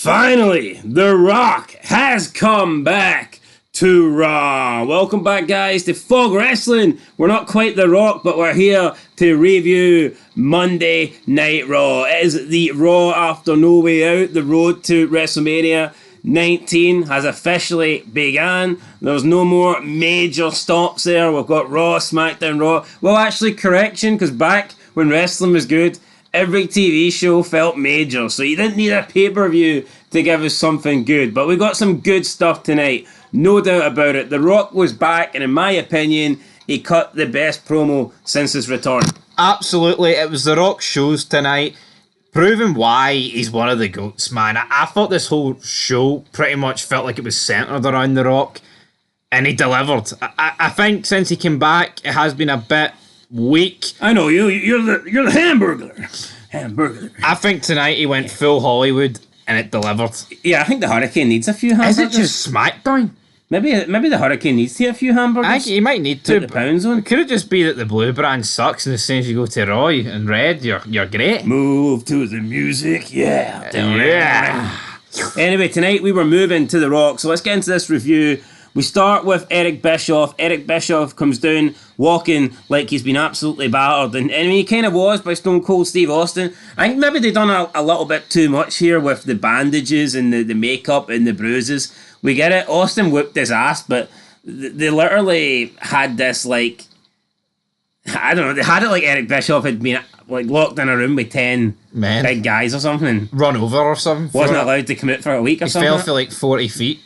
Finally, The Rock has come back to Raw. Welcome back, guys, to Fog Wrestling. We're not quite The Rock, but we're here to review Monday Night Raw. It is the Raw after No Way Out. The road to WrestleMania 19 has officially begun. There's no more major stops there. We've got Raw, SmackDown, Raw. Well, actually, correction, because back when wrestling was good, every TV show felt major, so you didn't need a pay-per-view to give us something good. But we got some good stuff tonight, no doubt about it. The Rock was back, and in my opinion, he cut the best promo since his return. Absolutely, it was The Rock shows tonight, proving why he's one of the GOATs, man. I thought this whole show pretty much felt like it was centred around The Rock, and he delivered. I think since he came back, it has been a bit weak. I know you're the hamburger. I think tonight he went full Hollywood and it delivered. Yeah, I think the Hurricane needs a few hamburgers. Is it just SmackDown? Maybe the Hurricane needs to have a few hamburgers. I think he might need to. The pound zone. Could it just be that the blue brand sucks, and as soon as you go to Raw and red, you're great. Move to the music, yeah. Anyway, tonight we were moving to The Rock, so let's get into this review. We start with Eric Bischoff. Eric Bischoff comes down walking like he's been absolutely battered. And he kind of was by Stone Cold Steve Austin. I think maybe they've done a little bit too much here with the bandages and the makeup and the bruises. We get it. Austin whipped his ass, but they literally had this like... I don't know. They had it like Eric Bischoff had been like locked in a room with 10 big guys or something. Run over or something. Wasn't allowed to commit for a week or something. He fell for like 40 feet.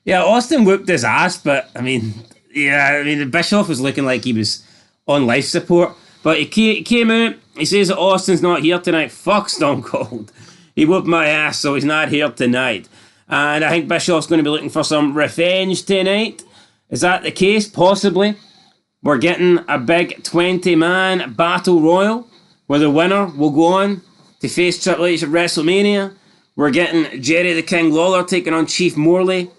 Yeah, Austin whooped his ass, but Bischoff was looking like he was on life support. But he came out, he says that Austin's not here tonight. Fuck Stone Cold. He whooped my ass, so he's not here tonight. And I think Bischoff's going to be looking for some revenge tonight. Is that the case? Possibly. We're getting a big 20-man battle royal where the winner will go on to face Triple H at WrestleMania. We're getting Jerry the King Lawler taking on Chief Morley.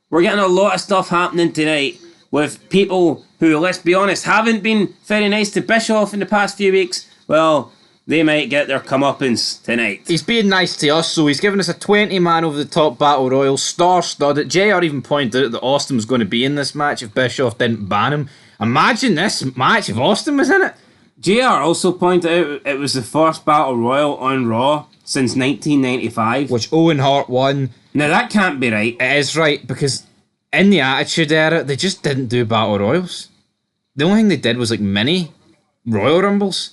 We're getting a lot of stuff happening tonight with people who, let's be honest, haven't been very nice to Bischoff in the past few weeks. Well, they might get their comeuppance tonight. He's being nice to us, so he's given us a 20-man over-the-top battle royal, star-studded. JR even pointed out that Austin was going to be in this match if Bischoff didn't ban him. Imagine this match if Austin was in it. JR also pointed out it was the first battle royal on Raw since 1995. Which Owen Hart won. Now that can't be right. It is right, because in the Attitude Era, they just didn't do Battle Royals. The only thing they did was like mini Royal Rumbles.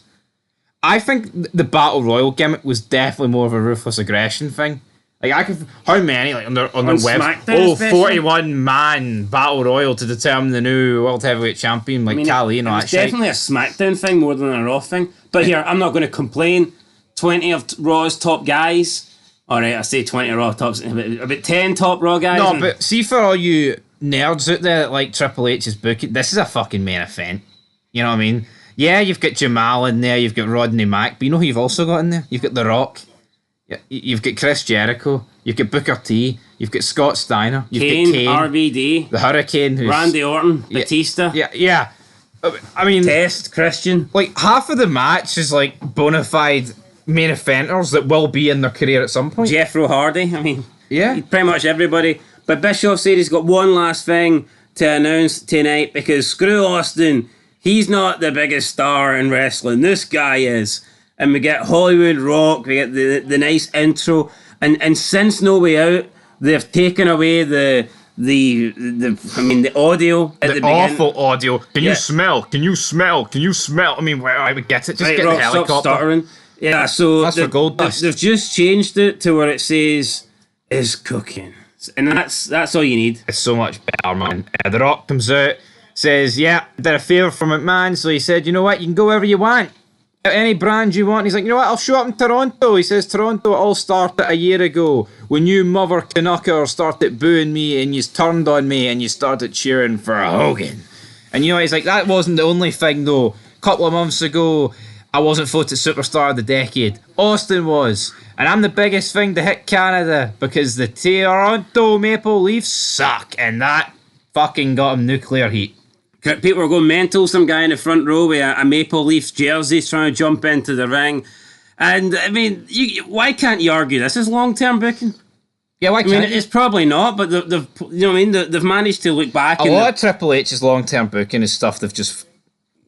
I think the Battle Royal gimmick was definitely more of a Ruthless Aggression thing. Like, how many, like, on their web... SmackDown, 41-man Battle Royal to determine the new World Heavyweight Champion, like Khali and all that shit. It's definitely a SmackDown thing more than a Raw thing. But here, I'm not going to complain. 20 of Raw's top guys... Alright, I say 20 Raw tops, about 10 top Raw guys. No, but see, for all you nerds out there that like Triple H's booking, this is a fucking main event. You know what I mean? Yeah, you've got Jamal in there, you've got Rodney Mack, but you know who you've also got in there? You've got The Rock, you've got Chris Jericho, you've got Booker T, you've got Scott Steiner, you've got Kane, RVD, the Hurricane, Randy Orton, Batista. Yeah. I mean... Test, Christian. Like, half of the match is like bona fide main eventers that will be in their career at some point. Jeff Hardy, I mean, yeah, pretty much everybody. But Bischoff said he's got one last thing to announce tonight because screw Austin, he's not the biggest star in wrestling. This guy is. And we get Hollywood Rock, we get the nice intro, and since No Way Out, they've taken away the audio at the beginning. Awful audio. Can you smell? Can you smell? I mean, I would get it. Just get Rock, the helicopter. Stop stuttering. Yeah, so that's for gold dust. They've just changed it to where it says is cooking, and that's all you need. It's so much better, man. The Rock comes out, says, "Yeah, did a favour for McMahon." So he said, "You know what? You can go wherever you want, any brand you want." He's like, "You know what? I'll show up in Toronto." He says, "Toronto all started a year ago when you mother Canucker started booing me and you turned on me and you started cheering for Hogan." And you know, he's like, "That wasn't the only thing though. A couple of months ago, I wasn't voted Superstar of the Decade. Austin was. And I'm the biggest thing to hit Canada because the Toronto Maple Leafs suck." And that fucking got him nuclear heat. People were going mental. Some guy in the front row with a Maple Leafs jersey trying to jump into the ring. And, I mean, why can't you argue this is long-term booking? Yeah, why I can't mean, it's probably not, but they've you know what I mean. They've managed to look back a and lot of Triple H's long-term booking is stuff they've just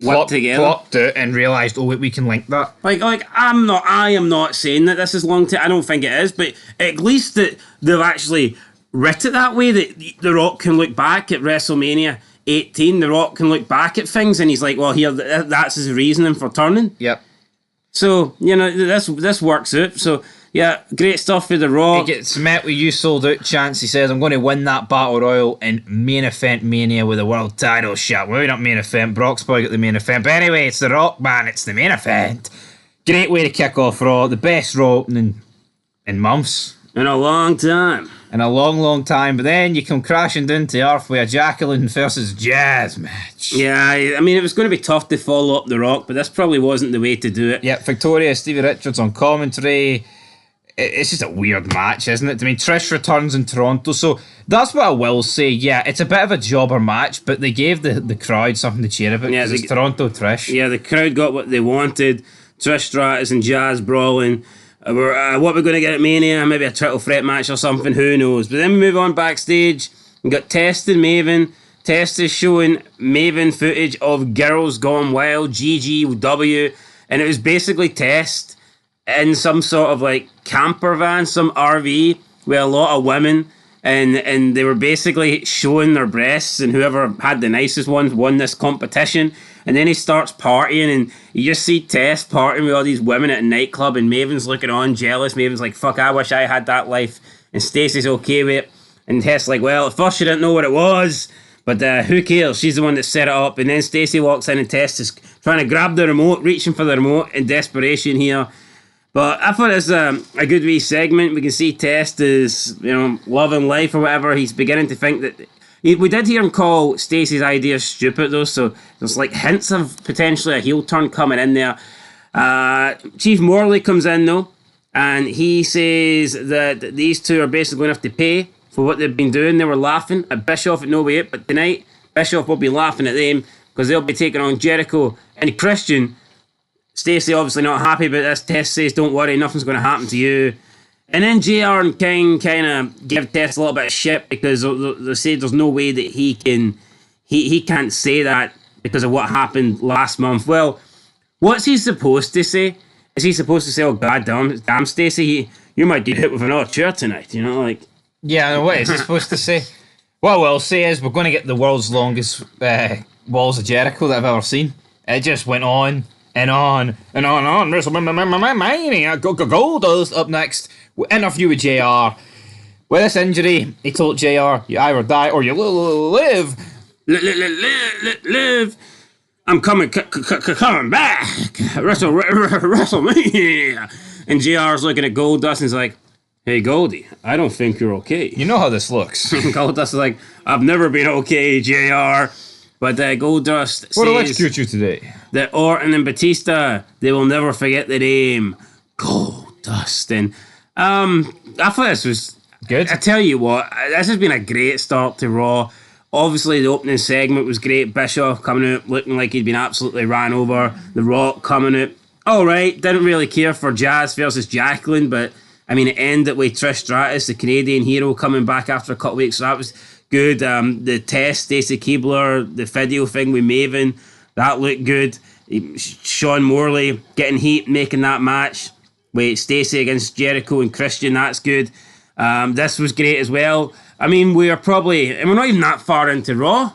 whipped together. plopped out and realised, oh, wait, we can link that. Like I am not saying that this is long term. I don't think it is, but at least that they've actually writ it that way. That The Rock can look back at WrestleMania 18. The Rock can look back at things, and he's like, well, here, that's his reasoning for turning. Yep. So this works out. So yeah, great stuff for The Rock. He gets met with you sold out chance. He says, I'm going to win that Battle Royal in main event Mania with a world title shot. Maybe not main event. Brock's probably got the main event. But anyway, it's The Rock, man. It's the main event. Great way to kick off Raw. The best Raw opening in months. In a long time. In a long, long time. But then you come crashing down to earth with a Jacqueline versus Jazz match. Yeah, I mean, it was going to be tough to follow up The Rock, but this probably wasn't the way to do it. Yep, Victoria, Stevie Richards on commentary. It's just a weird match, isn't it? I mean, Trish returns in Toronto, so that's what I will say. Yeah, it's a bit of a jobber match, but they gave the crowd something to cheer about because it's Toronto Trish. Yeah, the crowd got what they wanted. Trish Stratus and Jazz brawling. What we're going to get at Mania, maybe a triple threat match or something, who knows. But then we move on backstage. We got Test and Maven. Test is showing Maven footage of Girls Gone Wild, GGW, and it was basically Test in some sort of like camper van, some RV with a lot of women, and they were basically showing their breasts, and whoever had the nicest ones won this competition. And then he starts partying, and you just see Tess partying with all these women at a nightclub, and Maven's looking on jealous. Maven's like, fuck, I wish I had that life. And Stacey's okay with it, and Tess like, well, at first she didn't know what it was, but who cares? She's the one that set it up. And then Stacey walks in, and Tess is trying to grab the remote, reaching for the remote in desperation here. But I thought it was a good wee segment. We can see Test is, loving life or whatever. He's beginning to think that... We did hear him call Stacey's idea stupid, though, so there's like hints of potentially a heel turn coming in there. Chief Morley comes in, though, and he says that these two are basically going to have to pay for what they've been doing. They were laughing at Bischoff at No Way Out, but tonight, Bischoff will be laughing at them because they'll be taking on Jericho and Christian. Stacey obviously not happy about this. Tess says, don't worry, nothing's going to happen to you. And then JR and King kind of give Tess a little bit of shit because they say there's no way that he can't say that because of what happened last month. Well, what's he supposed to say? Is he supposed to say, oh, damn Stacey, you might get hit with an chair tonight, Yeah, what is he supposed to say? What we'll say is we're going to get the world's longest Walls of Jericho that I've ever seen. It just went on and on and on and on. WrestleMania, Goldust up next. Interview with JR. With this injury, he told JR, you either die or you live. Live. I'm coming back. WrestleMania. And JR's looking at Goldust and he's like, hey, Goldie, I don't think you're okay. You know how this looks. Goldust is like, I've never been okay, JR. But Goldust What'll says execute you today? That Orton and Batista, they will never forget the name Goldust. And I thought this was good. I tell you what, this has been a great start to Raw. Obviously, the opening segment was great. Bischoff coming out looking like he'd been absolutely ran over. The Rock coming out. All right, didn't really care for Jazz versus Jacqueline, but I mean, it ended with Trish Stratus, the Canadian hero, coming back after a couple of weeks, so that was good. The Test, Stacey Keibler, the video thing with Maven, that looked good. Sean Morley getting heat, making that match with Stacey against Jericho and Christian, that's good. This was great as well. I mean, we're not even that far into Raw,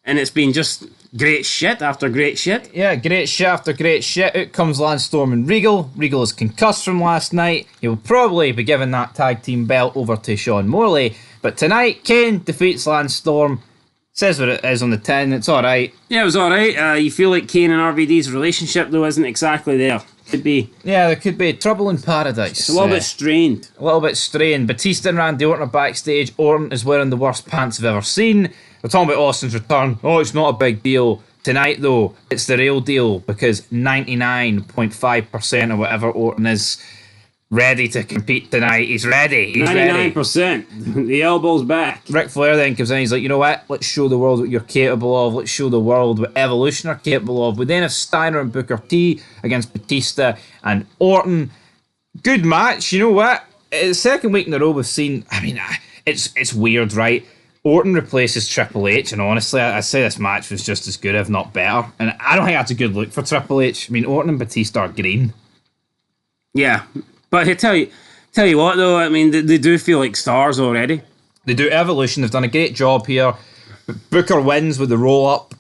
and it's been just great shit after great shit. Yeah, great shit after great shit. Out comes Lance Storm and Regal. Regal is concussed from last night. He'll probably be giving that tag team belt over to Sean Morley. But tonight, Kane defeats Lance Storm. Says what it is on the tin. It's alright. Yeah, it was alright. You feel like Kane and RVD's relationship, though, isn't exactly there. Could be. Yeah, there could be trouble in paradise. It's a little bit strained. A little bit strained. Batista and Randy Orton are backstage. Orton is wearing the worst pants I've ever seen. We're talking about Austin's return. Oh, it's not a big deal. Tonight, though, it's the real deal because 99.5% or whatever Orton is ready to compete tonight. He's ready. He's 99%. Ready. The elbow's back. Ric Flair then comes in. He's like, you know what? Let's show the world what you're capable of. Let's show the world what Evolution are capable of. We then have Steiner and Booker T against Batista and Orton. Good match. You know what? second week in a row we've seen. I mean, it's weird, right? Orton replaces Triple H, and honestly, I'd say this match was just as good, if not better. And I don't think that's a good look for Triple H. I mean, Orton and Batista are green. Yeah, but I tell you what though, I mean, they do feel like stars already. They do. Evolution, they've done a great job here. Booker wins with the roll up.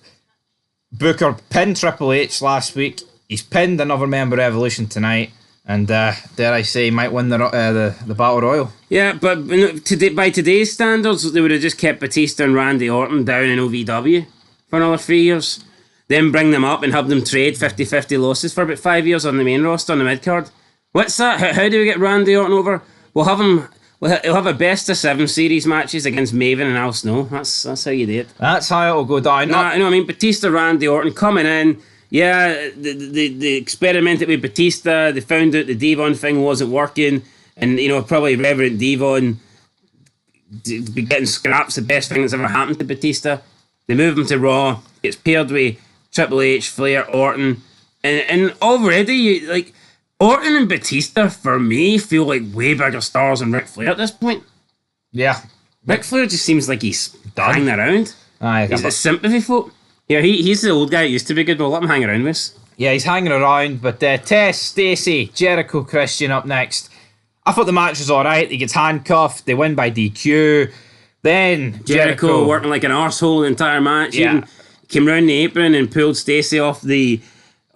Booker pinned Triple H last week. He's pinned another member of Evolution tonight. And dare I say, he might win the Battle Royal. Yeah, but by today's standards, they would have just kept Batista and Randy Orton down in OVW for another 3 years. Then bring them up and have them trade 50-50 losses for about 5 years on the main roster on the mid-card. What's that? How do we get Randy Orton over? We'll have him... He'll have a best-of-7 series matches against Maven and Al Snow. That's how you do it. That's how it'll go down. You know what I mean? Batista, Randy Orton coming in... Yeah, they experimented with Batista. They found out the Devon thing wasn't working, and probably Reverend Devon be getting scraps. The best thing that's ever happened to Batista. They move him to Raw. Gets paired with Triple H, Flair, Orton, and already Orton and Batista for me feel like way bigger stars than Ric Flair at this point. Yeah, Ric Flair just seems like he's hanging around. He's a sympathy folk. Yeah, he's the old guy who used to be good. We'll let him hang around with us. Yeah, he's hanging around. But Tess, Stacey, Jericho, Christian up next. I thought the match was alright. He gets handcuffed. They win by DQ. Then Jericho working like an arsehole the entire match. Yeah. Even came round the apron and pulled Stacey off the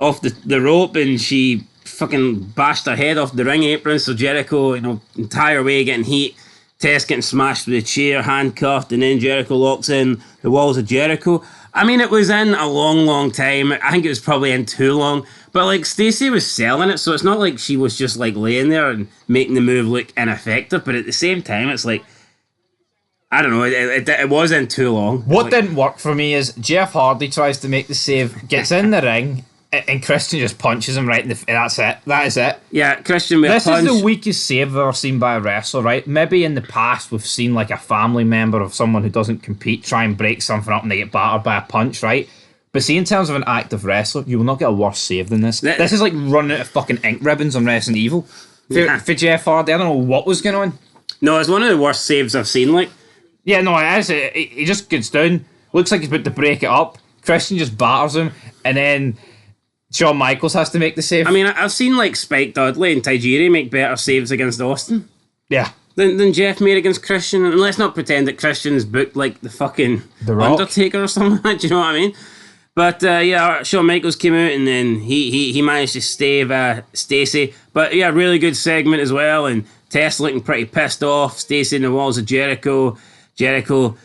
rope, and she fucking bashed her head off the ring apron. So Jericho, entire way getting heat. Tess getting smashed with a chair, handcuffed, and then Jericho locks in the walls of Jericho. I mean, it was in a long, long time. I think it was probably in too long. But, Stacey was selling it, so it's not like she was just, laying there and making the move look ineffective. But at the same time, it's I don't know, it was in too long. What didn't work for me is Jeff Hardy tries to make the save, gets in the ring, and Christian just punches him right in the... That's it. That is it. Yeah, Christian with This a punch. is the weakest save I've ever seen by a wrestler, right? Maybe in the past we've seen a family member of someone who doesn't compete try and break something up and they get battered by a punch, right? But see, in terms of an active wrestler, you will not get a worse save than this. This is like running out of fucking ink ribbons on Resident Evil. For Jeff Hardy, I don't know what was going on. No, it's one of the worst saves I've seen, Yeah, no, it is. He just gets down, looks like he's about to break it up. Christian just batters him, and then Shawn Michaels has to make the save. I mean, I've seen Spike Dudley and Tajiri make better saves against Austin. Yeah. Than Jeff made against Christian. And let's not pretend that Christian is booked like the fucking Undertaker or something like that. Do you know what I mean? But Shawn Michaels came out and then he managed to stave Stacey. But yeah, really good segment as well. And Tess looking pretty pissed off. Stacey in the walls of Jericho. Jericho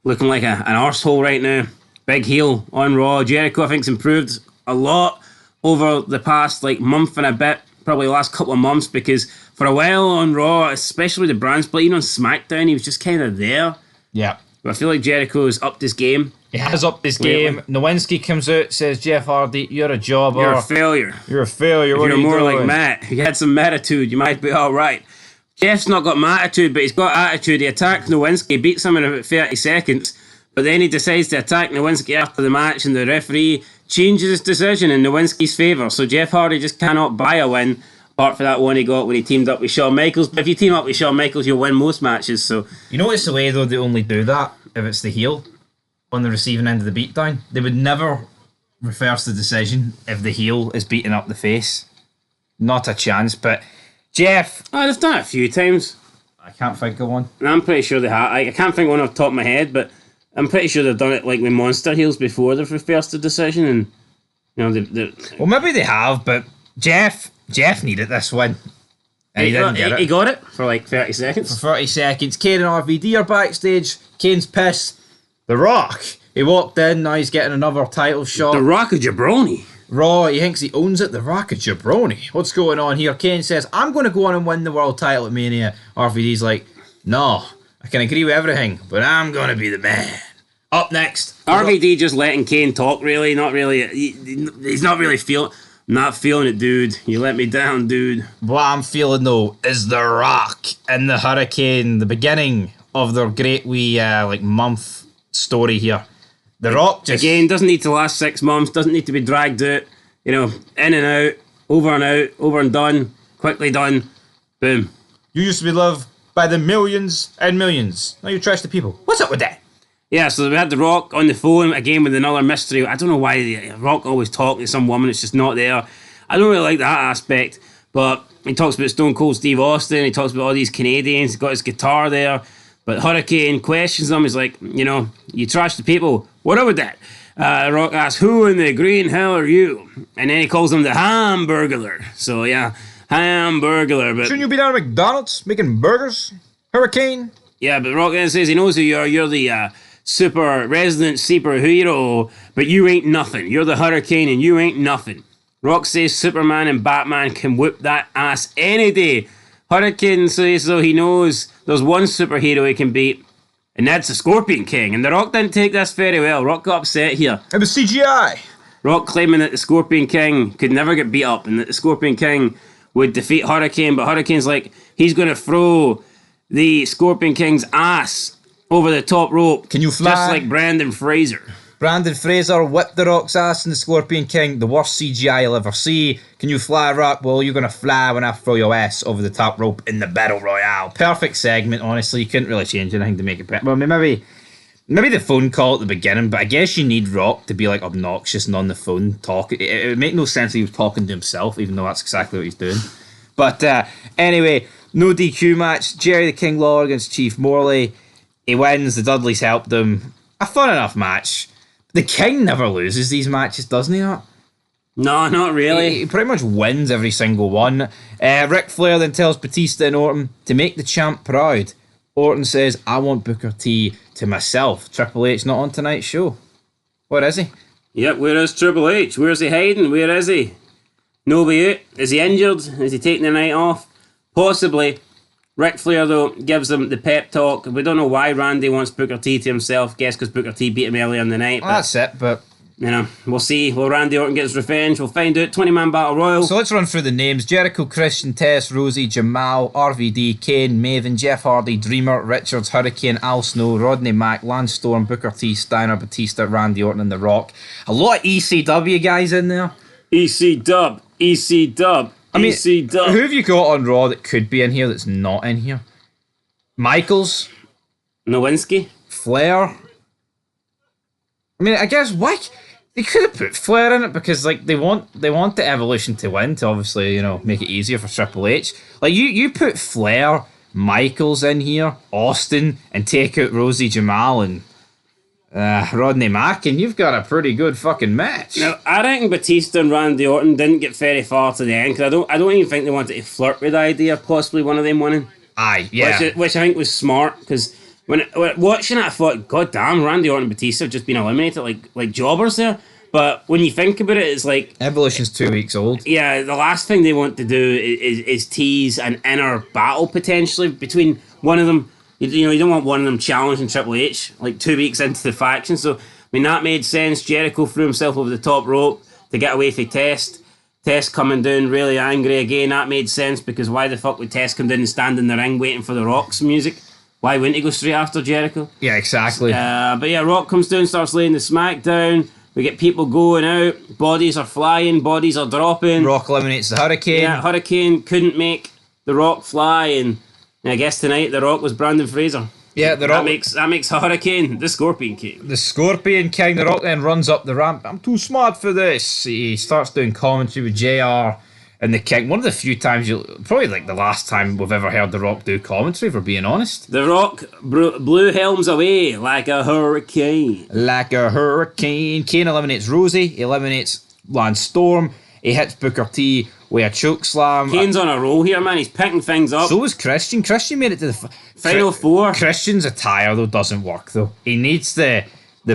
looking like an arsehole right now. Big heel on Raw. Jericho, I think, has improved a lot over the past month and a bit, probably the last couple of months, because for a while on Raw, especially the brand split, even on SmackDown, he was just kind of there. Yeah. But I feel like Jericho's upped his game. He has upped his game. Nowinski comes out, says, Jeff Hardy, you're a jobber. You're a failure. You're a failure. If you're more like Matt, you had some attitude, you might be alright. Jeff's not got attitude, but he's got attitude. He attacked Nowinski, beats him in about 30 seconds, but then he decides to attack Nowinski after the match, and the referee changes his decision in Nowinski's favour. So Jeff Hardy just cannot buy a win, apart from that one he got when he teamed up with Shawn Michaels. But if you team up with Shawn Michaels, you'll win most matches. So you notice the way though they only do that if it's the heel on the receiving end of the beatdown. They would never reverse the decision if the heel is beating up the face. Not a chance. But Jeff, they've done it a few times. I can't think of one. And I'm pretty sure they have. I can't think of one off the top of my head, but I'm pretty sure they've done it with monster heels before they've reversed the decision, and well, maybe they have, but Jeff needed this win, and he didn't get it. He got it for 30 seconds. For 30 seconds, Kane and RVD are backstage. Kane's pissed. The Rock, he walked in. Now he's getting another title shot. The Rock of Jabroni. Raw, he thinks he owns it. The Rock of Jabroni. What's going on here? Kane says, "I'm going to go on and win the world title at Mania." RVD's like, "No. I can agree with everything, but I'm going to be the man." Up next, RVD just letting Kane talk, really. Not really. He's not really not feeling it, dude. You let me down, dude. What I'm feeling, though, is The Rock and the Hurricane, the beginning of their great wee, month story here. The Rock just... Again, doesn't need to last 6 months, doesn't need to be dragged out. In and out, over and done, quickly done. Boom. You used to be loved by the millions and millions. Now you trash the people. What's up with that? Yeah, so we had The Rock on the phone again with another mystery. I don't know why The Rock always talking to some woman that's just not there. I don't really like that aspect, but he talks about Stone Cold Steve Austin. He talks about all these Canadians. He's got his guitar there. But Hurricane questions him. He's like, you trash the people. What up with that? Rock asks, who in the green hell are you? And then he calls him the Hamburglar. So yeah, Hamburglar. But shouldn't you be down at McDonald's making burgers? Hurricane? yeah, but Rock then says he knows who you are. You're the super resident superhero, but you ain't nothing. You're the Hurricane and you ain't nothing. Rock says Superman and Batman can whip that ass any day. Hurricane says though he knows there's one superhero he can beat, and that's the Scorpion King. And The Rock didn't take this very well. Rock got upset here. It was CGI. Rock claiming that the Scorpion King could never get beat up and that the Scorpion King would defeat Hurricane, but Hurricane's like, he's going to throw the Scorpion King's ass over the top rope. Can you fly? Just like Brandon Fraser. Brandon Fraser whipped The Rock's ass in the Scorpion King. The worst CGI you'll ever see. Can you fly, Rock? Well, you're going to fly when I throw your ass over the top rope in the Battle Royale. Perfect segment, honestly. You couldn't really change anything to make it better. Well, maybe the phone call at the beginning, but I guess you need Rock to be like obnoxious and on the phone talking. It would make no sense if he was talking to himself, even though that's exactly what he's doing. But anyway, no DQ match. Jerry the King Lawler against Chief Morley. He wins. The Dudleys helped him. A fun enough match. The King never loses these matches, doesn't he not? No, not really. He pretty much wins every single one. Ric Flair then tells Batista and Orton to make the champ proud. Orton says, I want Booker T to myself. Triple H not on tonight's show. Where is he? Yep, where is Triple H? Where's he hiding? Where is he? Nobody out. Is he injured? Is he taking the night off? Possibly. Ric Flair, though, gives him the pep talk. We don't know why Randy wants Booker T to himself. Guess because Booker T beat him earlier in the night. Well, that's it, but we'll see. Will Randy Orton get his revenge? We'll find out. 20-man Battle Royal. So let's run through the names. Jericho, Christian, Tess, Rosie, Jamal, RVD, Kane, Maven, Jeff Hardy, Dreamer, Richards, Hurricane, Al Snow, Rodney Mack, Lance Storm, Booker T, Steiner, Batista, Randy Orton, and The Rock. A lot of ECW guys in there. EC-Dub. I mean, EC-Dub. who have you got on Raw that could be in here that's not in here? Michaels? Nowinski? Flair? I mean, I guess why they could have put Flair in it because like they want the Evolution to win to obviously make it easier for Triple H. Like you put Flair, Michaels in here, Austin, and take out Rosie Jamal and Rodney Mack, and you've got a pretty good fucking match. Now, I reckon Batista and Randy Orton didn't get very far to the end because I don't even think they wanted to flirt with the idea of possibly one of them winning. Aye, yeah. Which I think was smart because when watching it, I thought, God damn, Randy Orton and Batista have just been eliminated like jobbers there. But when you think about it, it's like Evolution's 2 weeks old. Yeah, the last thing they want to do is tease an inner battle potentially between one of them. You don't want one of them challenging Triple H like 2 weeks into the faction. So I mean that made sense. Jericho threw himself over the top rope to get away from Test. Test coming down really angry again. That made sense because why the fuck would Test come down and stand in the ring waiting for the Rock's music? Why wouldn't he go straight after Jericho? Yeah, exactly. But yeah, Rock comes down, starts laying the smackdown. We get people going out. Bodies are flying. Bodies are dropping. Rock eliminates the Hurricane. Yeah, Hurricane couldn't make the Rock fly, and I guess tonight the Rock was Brandon Fraser. Yeah, the Rock that makes Hurricane the Scorpion King. The Scorpion King. The Rock then runs up the ramp. I'm too smart for this. He starts doing commentary with JR and the King. One of the few times probably like the last time we've ever heard the Rock do commentary, if we're being honest. The Rock blew helms away like a hurricane. Like a hurricane. Kane eliminates Rosie. He eliminates Lance Storm. He hits Booker T with a choke slam. Kane's on a roll here, man. He's picking things up. So was Christian. Christian made it to the final four. Christian's attire though doesn't work though. He needs the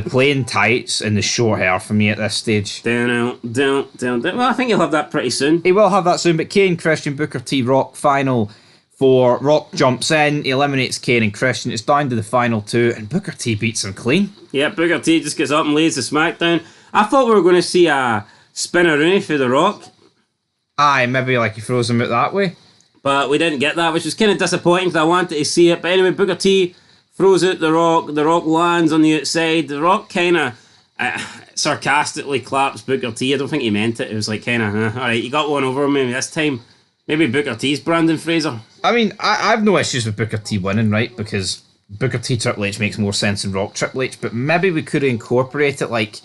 plain tights and the short hair for me at this stage. Down. Well, I think he'll have that pretty soon. He will have that soon. But Kane, Christian, Booker T, Rock final four. Rock jumps in. He eliminates Kane and Christian. It's down to the final two, and Booker T beats him clean. Yeah, Booker T just gets up and lays the smackdown. I thought we were going to see a spinneroonie for the Rock. Aye, maybe like he throws him out that way. But we didn't get that, which was kind of disappointing because I wanted to see it. But anyway, Booker T throws out the Rock. The Rock lands on the outside. The Rock kind of sarcastically claps Booker T. I don't think he meant it. It was like kind of, all right, you got one over me this time. Maybe Booker T's Brandon Fraser. I mean, I've no issues with Booker T winning, right? Because Booker T Triple H makes more sense than Rock Triple H, but maybe we could incorporate it like...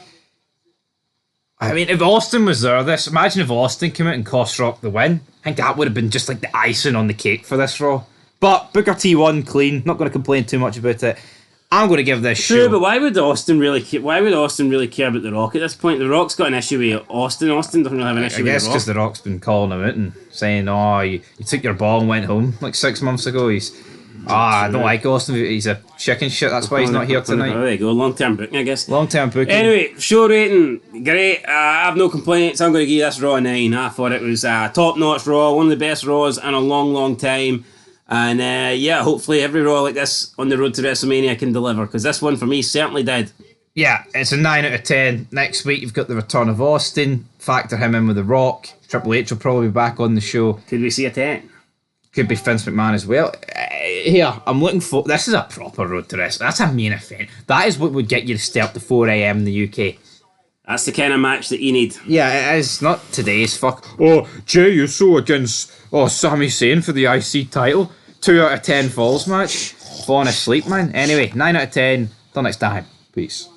I mean, if Austin was there, imagine if Austin came out and cost Rock the win. I think that would have been just like the icing on the cake for this Raw. But Booker T won clean. Not going to complain too much about it. I'm going to give this True, show... but why would Austin really care? Why would Austin really care about The Rock at this point? The Rock's got an issue with Austin. Austin doesn't really have an issue with The Rock. I guess because The Rock's been calling him out and saying, "Oh, you took your ball and went home like 6 months ago." I don't like Austin. He's a chicken shit. That's why he's not here tonight. There you go. Long-term booking, I guess. Long-term booking. Anyway, show rating, great. I have no complaints. I'm going to give this Raw a 9. I thought it was top-notch Raw, one of the best Raws in a long, long time. And yeah, hopefully every Raw like this on the road to WrestleMania can deliver, because this one for me certainly did. Yeah, it's a 9 out of 10. Next week you've got the return of Austin. Factor him in with The Rock. Triple H will probably be back on the show. Could we see a 10? Could be Vince McMahon as well. Here, I'm looking for... This is a proper road to wrestling. That's a main event. That is what would get you to stay up to 4 a.m. in the UK. That's the kind of match that you need. Yeah, it is. Not today's fuck. Oh, Jey Uso against Sami Zayn for the IC title. 2 out of 10 falls match. Falling asleep, man. Anyway, 9 out of 10. Till next time. Peace.